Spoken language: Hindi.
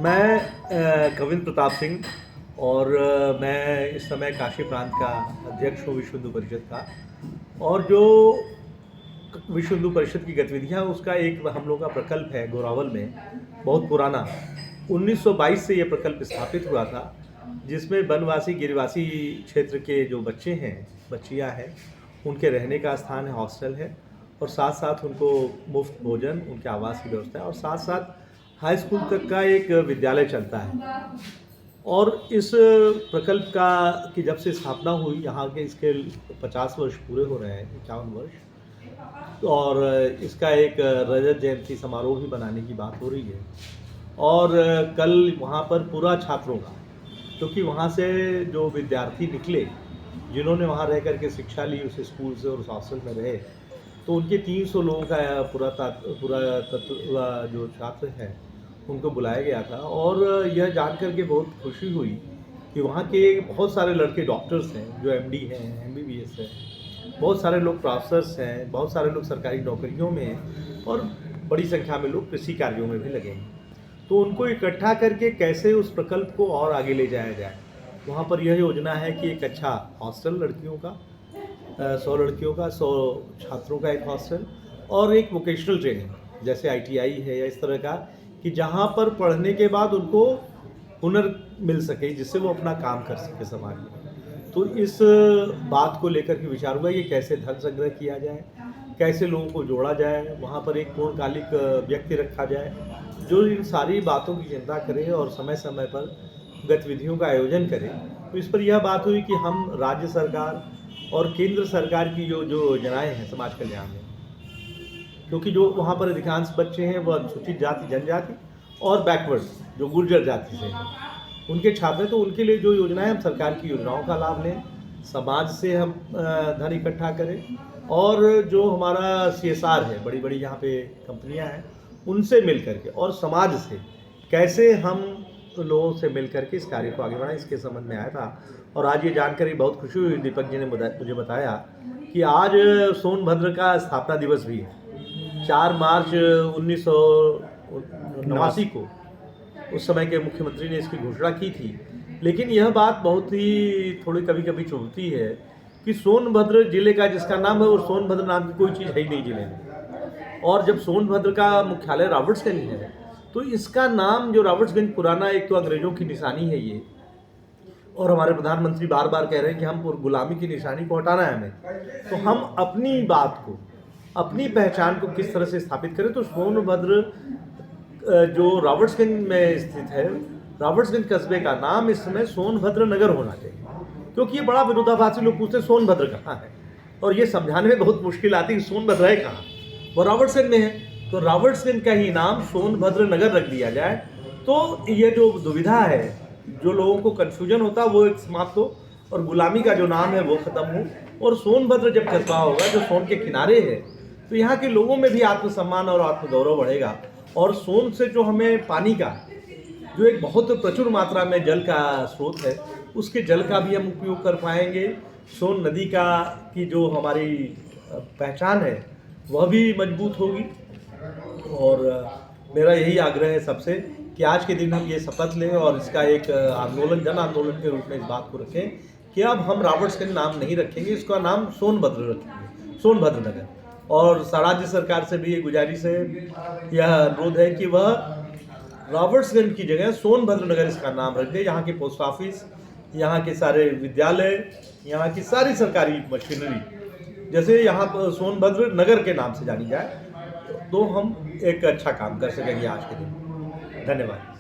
मैं कविंद्र प्रताप सिंह और मैं इस समय काशी प्रांत का अध्यक्ष हूँ विश्व हिंदू परिषद का। और जो विश्व हिंदू परिषद की गतिविधियाँ उसका एक हम लोग का प्रकल्प है गोरावल में, बहुत पुराना 1922 से ये प्रकल्प स्थापित हुआ था, जिसमें वनवासी गिरिवासी क्षेत्र के जो बच्चे हैं, बच्चियाँ हैं, उनके रहने का स्थान है, हॉस्टल है, और साथ साथ उनको मुफ्त भोजन, उनके आवास की व्यवस्था है, और साथ साथ हाई स्कूल तक का एक विद्यालय चलता है। और इस प्रकल्प का कि जब से स्थापना हुई, यहाँ के इसके 50 वर्ष पूरे हो रहे हैं, 51 वर्ष, और इसका एक रजत जयंती समारोह भी बनाने की बात हो रही है। और कल वहाँ पर पूरा छात्रों का, क्योंकि वहाँ से जो विद्यार्थी निकले जिन्होंने वहाँ रह कर के शिक्षा ली उस स्कूल से और उस हॉस्टल में रहे, तो उनके 300 लोगों का पूरा तत्व जो छात्र हैं उनको बुलाया गया था। और यह जानकर के बहुत खुशी हुई कि वहाँ के बहुत सारे लड़के डॉक्टर्स हैं जो एमडी हैं, एमबीबीएस हैं, बहुत सारे लोग प्रोफेसर्स हैं, बहुत सारे लोग सरकारी नौकरियों में हैं, और बड़ी संख्या में लोग कृषि कार्यों में भी लगे हैं। तो उनको इकट्ठा करके कैसे उस प्रकल्प को और आगे ले जाया जाए, वहाँ पर यह योजना है कि एक अच्छा हॉस्टल लड़कियों का, 100 लड़कियों का, 100 छात्रों का एक हॉस्टल, और एक वोकेशनल ट्रेनिंग जैसे ITI है या इस तरह का, कि जहाँ पर पढ़ने के बाद उनको हुनर मिल सके जिससे वो अपना काम कर सके समाज में। तो इस बात को लेकर के विचार हुआ, ये कैसे धन संग्रह किया जाए, कैसे लोगों को जोड़ा जाए, वहाँ पर एक पूर्णकालिक व्यक्ति रखा जाए जो इन सारी बातों की चिंता करे और समय समय पर गतिविधियों का आयोजन करे। तो इस पर यह बात हुई कि हम राज्य सरकार और केंद्र सरकार की जो जो योजनाएँ हैं समाज कल्याण में, क्योंकि जो वहाँ पर अधिकांश बच्चे हैं वह अनुसूचित जाति, जनजाति और बैकवर्ड जो गुर्जर जाति से हैं, उनके छात्र हैं, तो उनके लिए जो योजनाएं, हम सरकार की योजनाओं का लाभ लें, समाज से हम धन इकट्ठा करें, और जो हमारा CSR है, बड़ी बड़ी यहाँ पे कंपनियाँ हैं, उनसे मिल करके और समाज से कैसे हम लोगों से मिल करके इस कार्य को आगे बढ़ाएं, इसके संबंध में आया था। और आज ये जानकर दीपक जी ने मुझे बताया कि आज सोनभद्र का स्थापना दिवस भी है। 4 मार्च 1989 को उस समय के मुख्यमंत्री ने इसकी घोषणा की थी। लेकिन यह बात बहुत ही थोड़ी कभी कभी चुभती है कि सोनभद्र जिले का जिसका नाम है, और सोनभद्र नाम की कोई चीज़ है ही नहीं जिले में। और जब सोनभद्र का मुख्यालय रॉबर्ट्सगंज है, तो इसका नाम जो रॉबर्ट्सगंज पुराना, एक तो अंग्रेजों की निशानी है ये, और हमारे प्रधानमंत्री बार बार कह रहे हैं कि हम गुलामी की निशानी को हटाना है हमें, तो हम अपनी बात को, अपनी पहचान को किस तरह से स्थापित करें। तो सोनभद्र जो रॉबर्ट्सगंज में स्थित है, रॉबर्ट्सगंज कस्बे का नाम इस समय सोनभद्र नगर होना चाहिए, क्योंकि ये बड़ा विरोधाभासी। लोग पूछते हैं सोनभद्र कहाँ है, और ये समझाने में बहुत मुश्किल आती है सोनभद्र है कहाँ, वो रॉबर्ट्सगंज में है, तो रॉबर्ट्सगंज का ही नाम सोनभद्र नगर रख दिया जाए। तो ये जो दुविधा है, जो लोगों को कन्फ्यूजन होता है, वो एक समाप्त हो, और गुलामी का जो नाम है वो ख़त्म हो, और सोनभद्र जब कस्बा होगा जो सोन के किनारे है, तो यहाँ के लोगों में भी आत्मसम्मान और आत्मगौरव बढ़ेगा। और सोन से जो हमें पानी का, जो एक बहुत प्रचुर मात्रा में जल का स्रोत है, उसके जल का भी हम उपयोग कर पाएंगे। सोन नदी का की जो हमारी पहचान है वह भी मजबूत होगी। और मेरा यही आग्रह है सबसे कि आज के दिन हम ये शपथ लें और इसका एक आंदोलन, जन आंदोलन के रूप में इस बात को रखें कि अब हम रॉबर्ट्सगंज नाम नहीं रखेंगे, इसका नाम सोनभद्र रखेंगे, सोनभद्र नगर। और राज्य सरकार से भी ये गुजारिश है, यह अनुरोध है कि वह रॉबर्ट्सगंज की जगह सोनभद्र नगर इसका नाम रख दे। यहाँ के पोस्ट ऑफिस, यहाँ के सारे विद्यालय, यहाँ की सारी सरकारी मशीनरी जैसे यहाँ पर सोनभद्र नगर के नाम से जानी जाए, तो हम एक अच्छा काम कर सकेंगे आज के दिन। धन्यवाद।